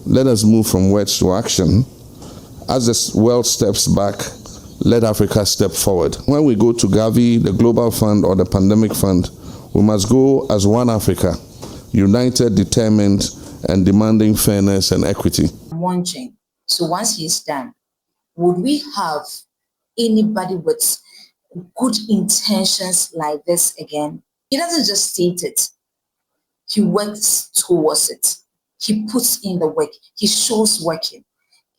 let us move from words to action. As the world steps back, let Africa step forward. When we go to Gavi, the Global Fund or the Pandemic Fund, we must go as one Africa, united, determined, and demanding fairness and equity. Launching. So once he's done, would we have anybody with good intentions like this again? He doesn't just state it. He works towards it. He puts in the work. He shows working.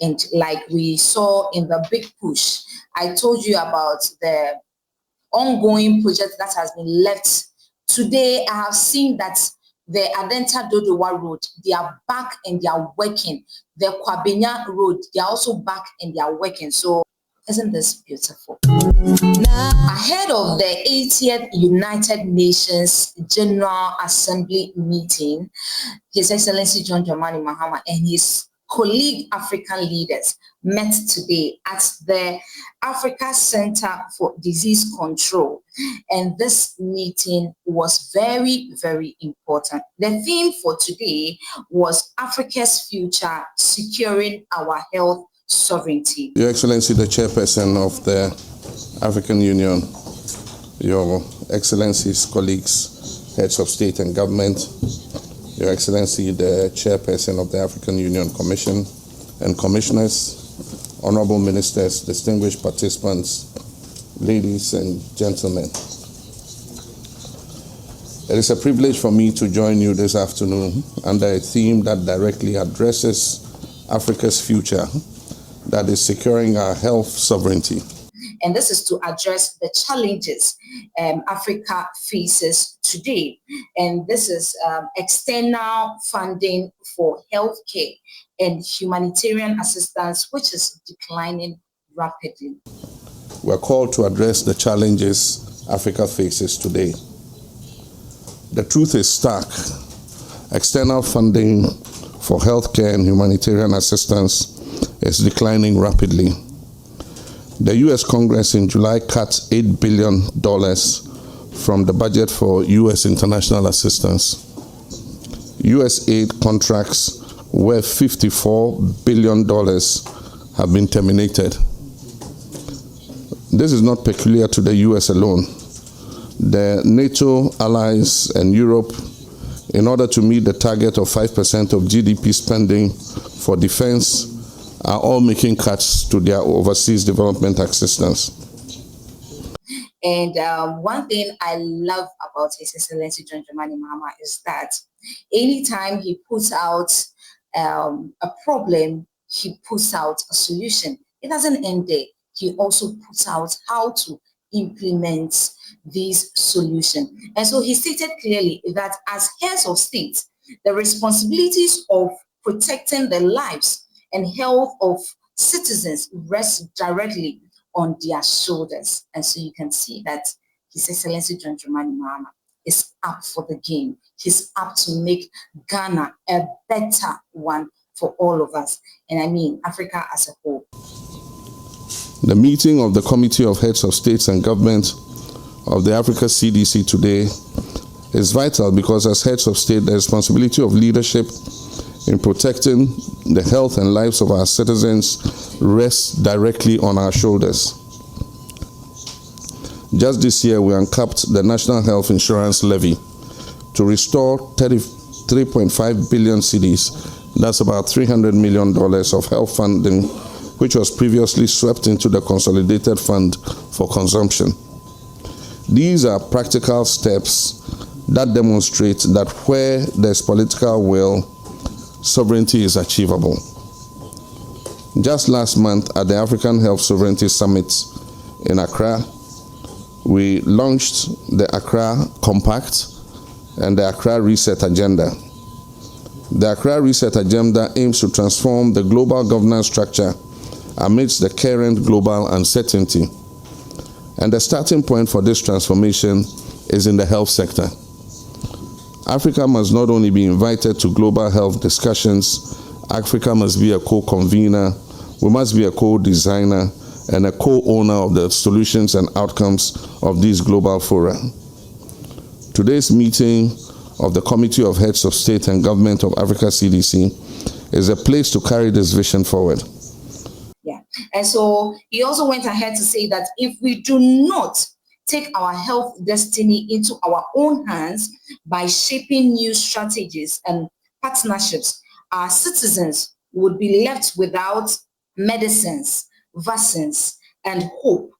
And like we saw in the big push, I told you about the ongoing project that has been left. Today, I have seen that the Adenta Dodowa Road, they are back and they are working. The Kwabenya Road, they are also back and they are working. So isn't this beautiful? Ahead of the 80th United Nations General Assembly meeting, His Excellency John Dramani Mahama and his colleague African leaders met today at the Africa Center for Disease Control. And this meeting was very, very important. The theme for today was Africa's future, securing our health sovereignty. Your Excellency, the Chairperson of the African Union, Your Excellency's colleagues, heads of state and government, Your Excellency, the Chairperson of the African Union Commission and Commissioners, Honorable Ministers, distinguished participants, ladies and gentlemen. It is a privilege for me to join you this afternoon under a theme that directly addresses Africa's future, that is securing our health sovereignty. And this is to address the challenges Africa faces today. And this is external funding for healthcare and humanitarian assistance, which is declining rapidly. We're called to address the challenges Africa faces today. The truth is stark. External funding for healthcare and humanitarian assistance is declining rapidly. The U.S. Congress in July cut $8 billion from the budget for U.S. international assistance. U.S. aid contracts worth $54 billion have been terminated. This is not peculiar to the U.S. alone. The NATO allies and Europe, in order to meet the target of 5% of GDP spending for defense, are all making cuts to their overseas development assistance. And one thing I love about His Excellency John Dramani Mahama is that anytime he puts out a problem, he puts out a solution. It doesn't end there. He also puts out how to implement these solutions. And so he stated clearly that as heads of state, the responsibilities of protecting the lives and health of citizens rest directly on their shoulders. And so you can see that His Excellency John Dramani Mahama is up for the game. He's up to make Ghana a better one for all of us. And I mean Africa as a whole. The meeting of the Committee of Heads of States and Government of the Africa CDC today is vital because as heads of state, the responsibility of leadership in protecting the health and lives of our citizens rests directly on our shoulders. Just this year, we uncapped the National Health Insurance Levy to restore 33.5 billion cedis, that's about $300 million of health funding, which was previously swept into the Consolidated Fund for Consumption. These are practical steps that demonstrate that where there's political will, sovereignty is achievable. Just last month at the African Health Sovereignty Summit in Accra, we launched the Accra Compact and the Accra Reset Agenda. The Accra Reset Agenda aims to transform the global governance structure amidst the current global uncertainty. And the starting point for this transformation is in the health sector. Africa must not only be invited to global health discussions, Africa must be a co-convener, we must be a co-designer and a co-owner of the solutions and outcomes of these global fora. Today's meeting of the Committee of Heads of State and Government of Africa CDC is a place to carry this vision forward. Yeah. And so he also went ahead to say that if we do not take our health destiny into our own hands by shaping new strategies and partnerships, our citizens would be left without medicines, vaccines, and hope.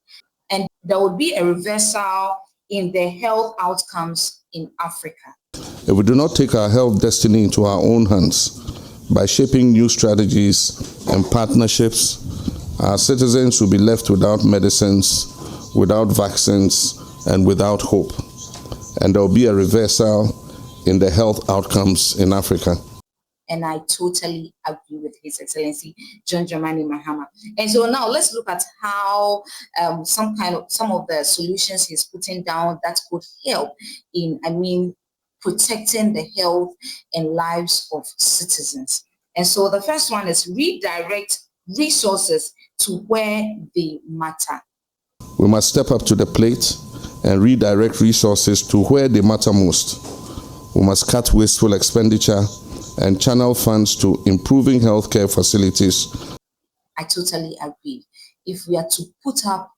And there would be a reversal in the health outcomes in Africa. If we do not take our health destiny into our own hands by shaping new strategies and partnerships, our citizens will be left without medicines, without vaccines, and without hope. And there will be a reversal in the health outcomes in Africa. And I totally agree with His Excellency John Dramani Mahama. And so now let's look at how some of the solutions he's putting down that could help in, protecting the health and lives of citizens. And so the first one is redirect resources to where they matter. We must step up to the plate and redirect resources to where they matter most. We must cut wasteful expenditure and channel funds to improving healthcare facilities. I totally agree. If we are to put up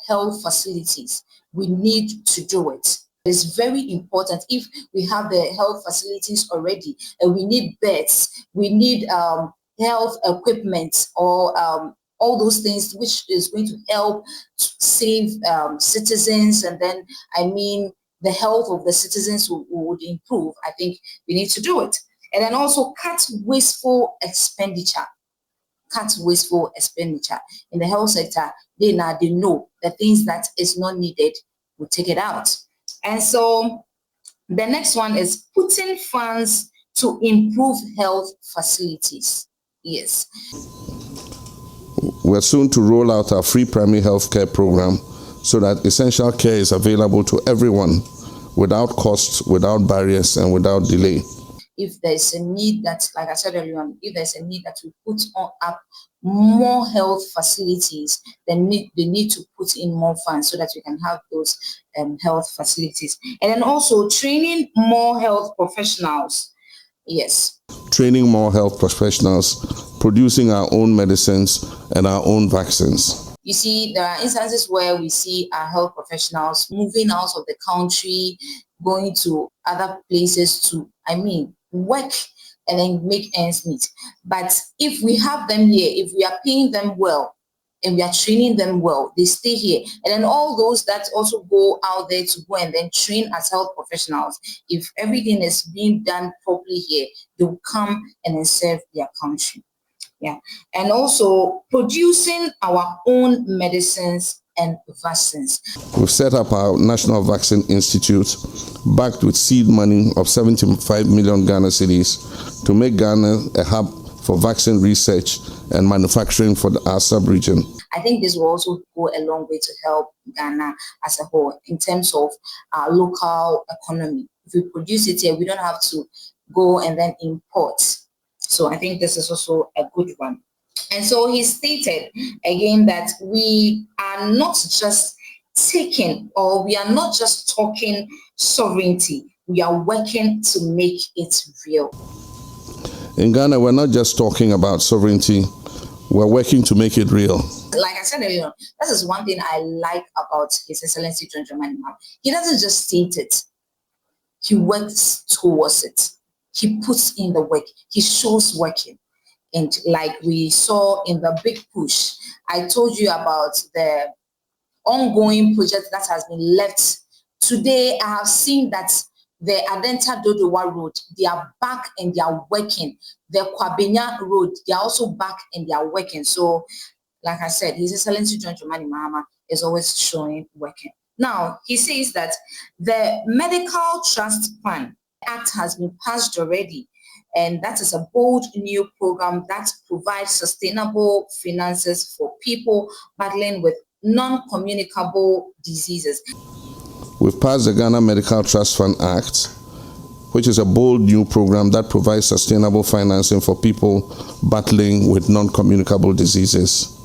health facilities, we need to do it. It's very important. If we have the health facilities already, and we need beds, we need health equipment, or all those things which is going to help save citizens, and then the health of the citizens would improve. I think we need to do it. And then also cut wasteful expenditure. Cut wasteful expenditure. In the health sector, they know the things that is not needed, we'll take it out. And so the next one is putting funds to improve health facilities. Yes. We're soon to roll out our free primary health care program so that essential care is available to everyone without costs, without barriers, and without delay. If there's a need that, like I said earlier on, if there's a need that we put up more health facilities, then they need to put in more funds so that we can have those health facilities. And then also training more health professionals. Yes. Training more health professionals, producing our own medicines and our own vaccines. You see, there are instances where we see our health professionals moving out of the country, going to other places to, work and then make ends meet. But if we have them here, if we are paying them well and we are training them well, they stay here. And then all those that also go out there to go and then train as health professionals, if everything is being done properly here, they will come and then serve their country. Yeah. And also producing our own medicines and vaccines. We've set up our National Vaccine Institute, backed with seed money of 75 million Ghana cedis, to make Ghana a hub for vaccine research and manufacturing for our sub-region. I think this will also go a long way to help Ghana as a whole in terms of our local economy. If we produce it here, we don't have to go and then import. So I think this is also a good one. And so he stated again that we are not just taking, or we are not just talking sovereignty, we are working to make it real. In Ghana, we're not just talking about sovereignty, we're working to make it real. Like I said earlier, this is one thing I like about His Excellency John Dramani Mahama. He doesn't just state it, he works towards it. He puts in the work, he shows working. And like we saw in the big push, I told you about the ongoing project that has been left. Today, I have seen that the Adenta Dodowa Road, they are back and they are working. The Kwabenya Road, they are also back and they are working. So, like I said, His Excellency John Dramani Mahama is always showing working. Now, he says that the Medical Trust Fund Act has been passed already. And that is a bold new program that provides sustainable finances for people battling with non-communicable diseases. We've passed the Ghana Medical Trust Fund Act, which is a bold new program that provides sustainable financing for people battling with non-communicable diseases.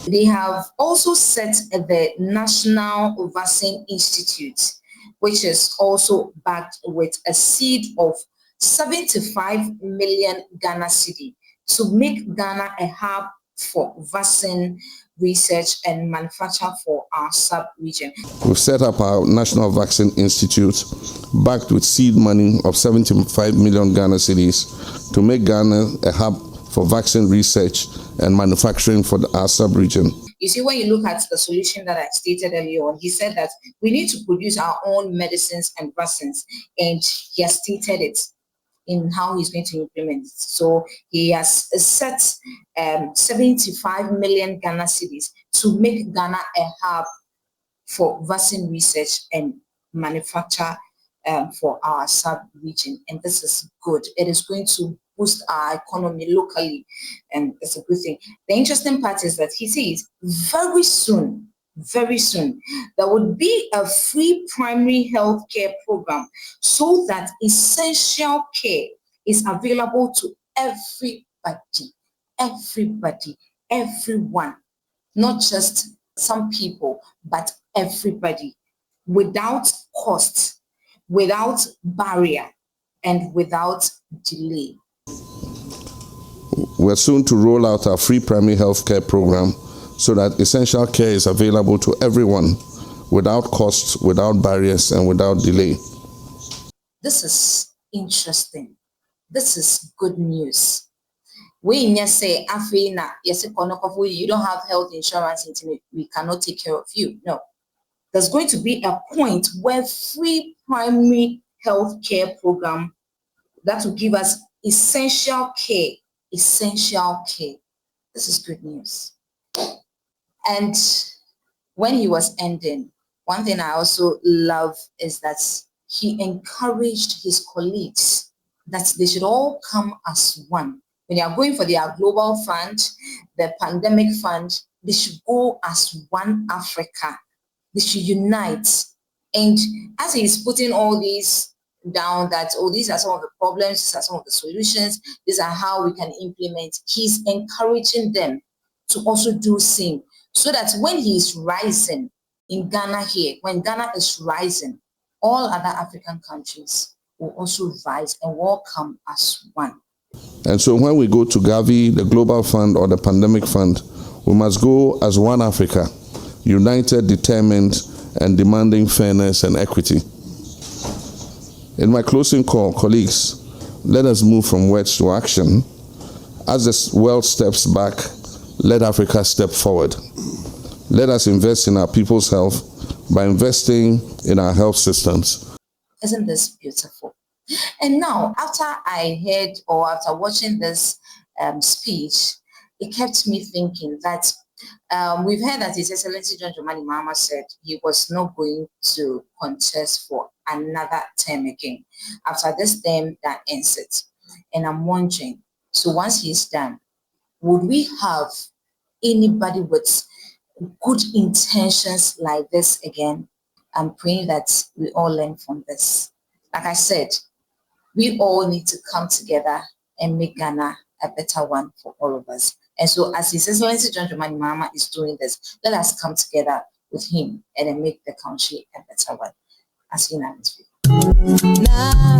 They have also set the National Vaccine Institute, which is also backed with a seed of 75 million Ghana cedi to make Ghana a hub for vaccine research and manufacture for our sub-region. We've set up our National Vaccine Institute, backed with seed money of 75 million Ghana cedis, to make Ghana a hub for vaccine research and manufacturing for our sub-region. You see, when you look at the solution that I stated earlier on, he said that we need to produce our own medicines and vaccines, and he has stated it in how he's going to implement it. So he has set 75 million Ghana cedis to make Ghana a hub for vaccine research and manufacture for our sub-region. And this is good. It is going to boost our economy locally, and it's a good thing. The interesting part is that he says very soon, there would be a free primary health care program so that essential care is available to everyone, not just some people, but everybody, without cost, without barrier, and without delay. We're soon to roll out our free primary health care program so that essential care is available to everyone without costs, without barriers, and without delay. This is interesting. This is good news. We say, you don't have health insurance, we cannot take care of you. No. There's going to be a point where free primary health care program that will give us essential care. This is good news. And when he was ending, one thing I also love is that he encouraged his colleagues that they should all come as one. When they are going for their global fund, the pandemic fund, they should go as one Africa. They should unite. And as he's putting all these down, that these are some of the problems, these are some of the solutions, these are how we can implement, he's encouraging them to also do same, so that when he is rising in Ghana here, when Ghana is rising, all other African countries will also rise and will come as one. And so when we go to Gavi, the Global Fund or the Pandemic Fund, we must go as one Africa, united, determined, and demanding fairness and equity. In my closing call, colleagues, let us move from words to action. As the world steps back, let Africa step forward. Let us invest in our people's health by investing in our health systems. Isn't this beautiful? And now, after I heard or after watching this speech, it kept me thinking that we've heard that His Excellency John Dramani Mahama said he was not going to contest for another term again after this term that ends it. And I'm wondering, so once he's done, would we have anybody with good intentions like this again? I'm praying that we all learn from this. Like I said, we all need to come together and make Ghana a better one for all of us. And so as His Excellency John Dramani Mahama is doing this, let us come together with him and then make the country a better one. As you know.